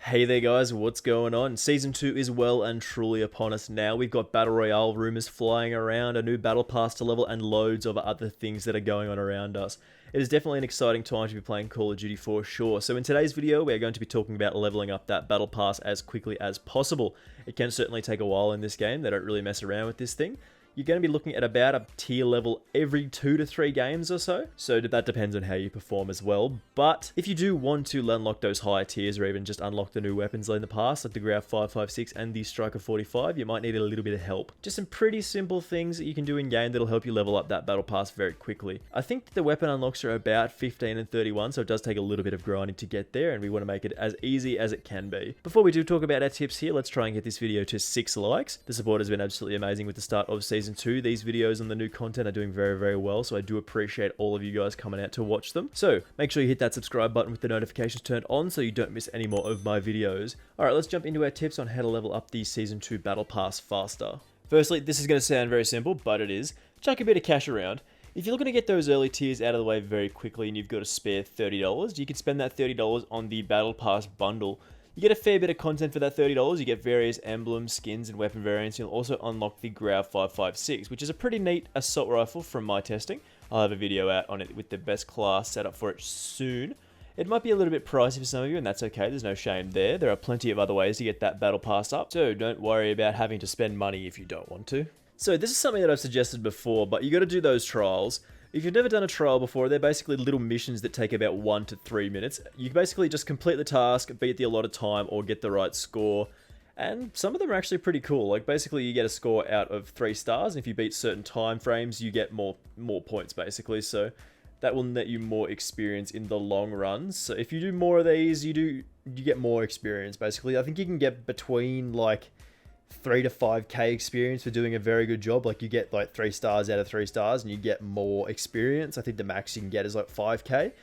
Hey there guys, what's going on? Season 2 is well and truly upon us now. We've got Battle Royale rumors flying around, a new battle pass to level, and loads of other things that are going on around us. It is definitely an exciting time to be playing Call of Duty for sure. So in today's video, we're going to be talking about leveling up that battle pass as quickly as possible. It can certainly take a while in this game. They don't really mess around with this thing. You're going to be looking at about a tier level every 2 to 3 games or so. So that depends on how you perform as well. But if you do want to unlock those higher tiers or even just unlock the new weapons in the past, like the Grau 556 and the Striker 45, you might need a little bit of help. Just some pretty simple things that you can do in game that'll help you level up that battle pass very quickly. I think the weapon unlocks are about 15 and 31, so it does take a little bit of grinding to get there, and we want to make it as easy as it can be. Before we do talk about our tips here, let's try and get this video to 6 likes. The support has been absolutely amazing with the start of Season 2. These videos and the new content are doing very, very well, so I do appreciate all of you guys coming out to watch them. So make sure you hit that subscribe button with the notifications turned on so you don't miss any more of my videos. Alright, let's jump into our tips on how to level up the Season 2 Battle Pass faster. Firstly, this is going to sound very simple, but it is. Chuck a bit of cash around. If you're looking to get those early tiers out of the way very quickly and you've got a spare $30, you can spend that $30 on the Battle Pass bundle. You get a fair bit of content for that $30, you get various emblems, skins, and weapon variants. You'll also unlock the Grau 556, which is a pretty neat assault rifle from my testing. I'll have a video out on it with the best class set up for it soon. It might be a little bit pricey for some of you, and that's okay, there's no shame there. There are plenty of other ways to get that battle pass up, so don't worry about having to spend money if you don't want to. So this is something that I've suggested before, but you got to do those trials. If you've never done a trial before, they're basically little missions that take about 1 to 3 minutes. You basically just complete the task, beat the allotted time, or get the right score. And some of them are actually pretty cool. Like basically you get a score out of 3 stars, and if you beat certain time frames, you get more points basically. So that will net you more experience in the long run. So if you do more of these, you get more experience basically. I think you can get between like 3 to 5k experience for doing a very good job. Like you get like 3 stars out of 3 stars and you get more experience. I think the max you can get is like 5k,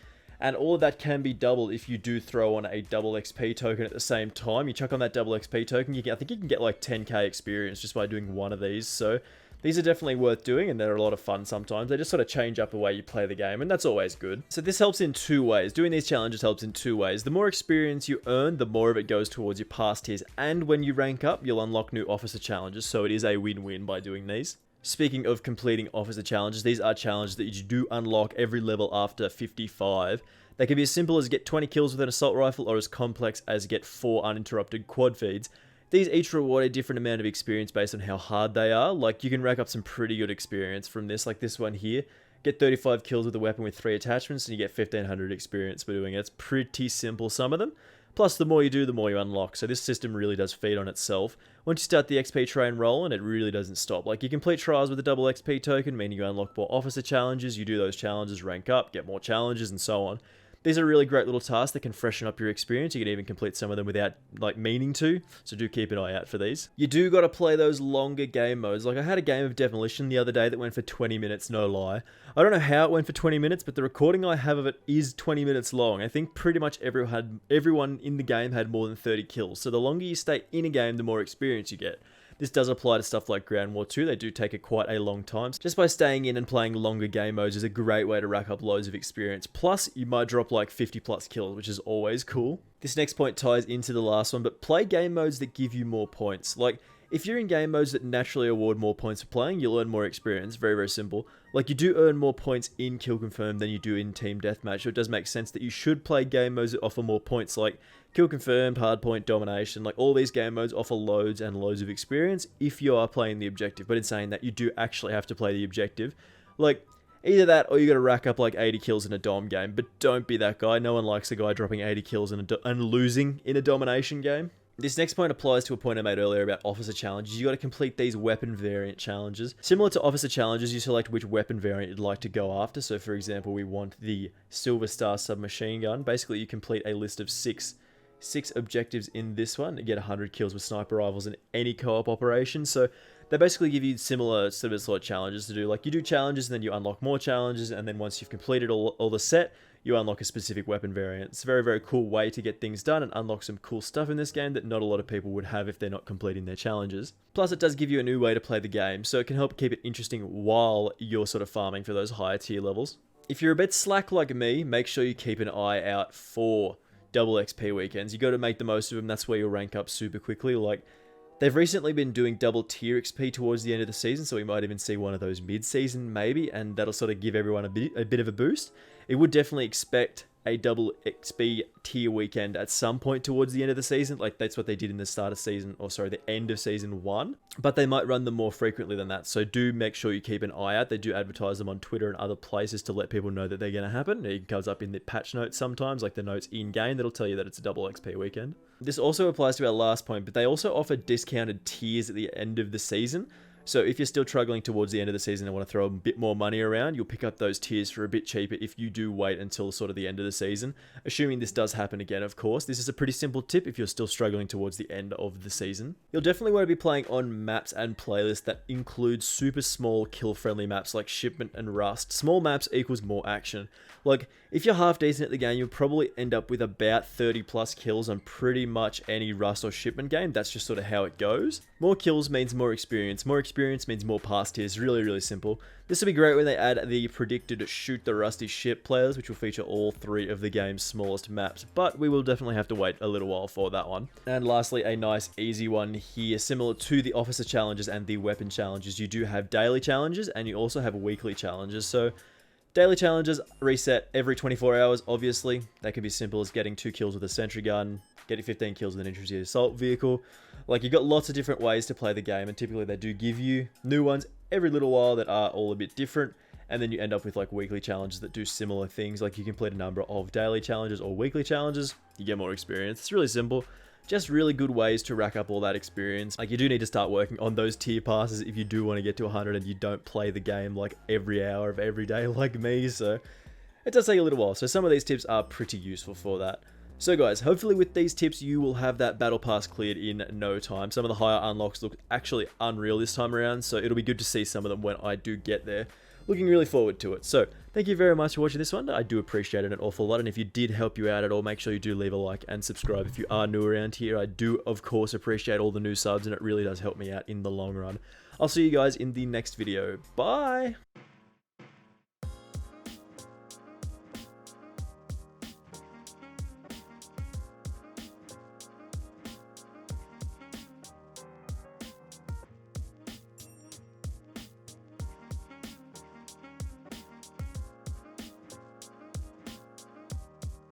and all of that can be doubled if you do throw on a double XP token at the same time. You chuck on that double XP token, I think you can get like 10k experience just by doing one of these. So these are definitely worth doing, and they're a lot of fun sometimes. They just sort of change up the way you play the game, and that's always good. So this helps in 2 ways. Doing these challenges helps in 2 ways. The more experience you earn, the more of it goes towards your past tiers, and when you rank up, you'll unlock new officer challenges, so it is a win-win by doing these. Speaking of completing officer challenges, these are challenges that you do unlock every level after 55. They can be as simple as get 20 kills with an assault rifle, or as complex as get 4 uninterrupted quad feeds. These each reward a different amount of experience based on how hard they are. Like you can rack up some pretty good experience from this, like this one here. Get 35 kills with a weapon with 3 attachments and you get 1500 experience for doing it. It's pretty simple, some of them. Plus the more you do, the more you unlock. So this system really does feed on itself. Once you start the XP train rolling, it really doesn't stop. Like you complete trials with a double XP token, meaning you unlock more officer challenges, you do those challenges, rank up, get more challenges, and so on. These are really great little tasks that can freshen up your experience. You can even complete some of them without like meaning to, so do keep an eye out for these. You do got to play those longer game modes. Like I had a game of Demolition the other day that went for 20 minutes, no lie. I don't know how it went for 20 minutes, but the recording I have of it is 20 minutes long. I think pretty much everyone in the game had more than 30 kills. So the longer you stay in a game, the more experience you get. This does apply to stuff like Ground War 2, they do take quite a long time. Just by staying in and playing longer game modes is a great way to rack up loads of experience. Plus, you might drop like 50 plus kills, which is always cool. This next point ties into the last one, but play game modes that give you more points. Like, if you're in game modes that naturally award more points for playing, you'll earn more experience. Very, very simple. Like, you do earn more points in Kill Confirmed than you do in Team Deathmatch, so it does make sense that you should play game modes that offer more points, like Kill Confirmed, Hardpoint, Domination. Like, all these game modes offer loads and loads of experience if you are playing the objective. But in saying that, you do actually have to play the objective. Like, either that or you got to rack up like 80 kills in a dom game, but don't be that guy. No one likes a guy dropping 80 kills and losing in a domination game. This next point applies to a point I made earlier about officer challenges. You got to complete these weapon variant challenges. Similar to officer challenges, you select which weapon variant you'd like to go after. So for example, we want the Silver Star submachine gun. Basically, you complete a list of six objectives in this one to get 100 kills with sniper rifles in any co-op operation. So they basically give you similar sort of challenges to do. Like you do challenges and then you unlock more challenges, and then once you've completed all the set, you unlock a specific weapon variant. It's a very, very cool way to get things done and unlock some cool stuff in this game that not a lot of people would have if they're not completing their challenges. Plus, it does give you a new way to play the game, so it can help keep it interesting while you're sort of farming for those higher tier levels. If you're a bit slack like me, make sure you keep an eye out for double XP weekends. You got to make the most of them. That's where you'll rank up super quickly. Like, they've recently been doing double tier XP towards the end of the season, so we might even see one of those mid-season maybe, and that'll sort of give everyone a bit of a boost. It would definitely expect a double XP tier weekend at some point towards the end of the season. Like, that's what they did in the start of season, or sorry, the end of season 1. But they might run them more frequently than that. So do make sure you keep an eye out. They do advertise them on Twitter and other places to let people know that they're going to happen. It comes up in the patch notes sometimes, like the notes in-game, that'll tell you that it's a double XP weekend. This also applies to our last point, but they also offer discounted tiers at the end of the season. So if you're still struggling towards the end of the season and want to throw a bit more money around, you'll pick up those tiers for a bit cheaper if you do wait until sort of the end of the season. Assuming this does happen again, of course. This is a pretty simple tip if you're still struggling towards the end of the season. You'll definitely want to be playing on maps and playlists that include super small kill-friendly maps like Shipment and Rust. Small maps equals more action. Like, if you're half decent at the game, you'll probably end up with about 30 plus kills on pretty much any Rust or Shipment game. That's just sort of how it goes. More kills means more experience. More experience means more pass tiers. Really, really simple. This will be great when they add the predicted Shoot the Rusty Ship players, which will feature all 3 of the game's smallest maps, but we will definitely have to wait a little while for that one. And lastly, a nice easy one here, similar to the officer challenges and the weapon challenges. You do have daily challenges and you also have weekly challenges. So daily challenges reset every 24 hours, obviously. That could be simple as getting 2 kills with a sentry gun, getting 15 kills with an infantry assault vehicle. Like, you've got lots of different ways to play the game, and typically they do give you new ones every little while that are all a bit different. And then you end up with like weekly challenges that do similar things. Like, you complete a number of daily challenges or weekly challenges, you get more experience. It's really simple. Just really good ways to rack up all that experience. Like, you do need to start working on those tier passes if you do want to get to 100 and you don't play the game like every hour of every day like me. So it does take a little while. So some of these tips are pretty useful for that. So guys, hopefully with these tips you will have that battle pass cleared in no time. Some of the higher unlocks look actually unreal this time around, so it'll be good to see some of them when I do get there. Looking really forward to it. So thank you very much for watching this one. I do appreciate it an awful lot, and if you did help you out at all, make sure you do leave a like and subscribe if you are new around here. I do of course appreciate all the new subs, and it really does help me out in the long run. I'll see you guys in the next video. Bye!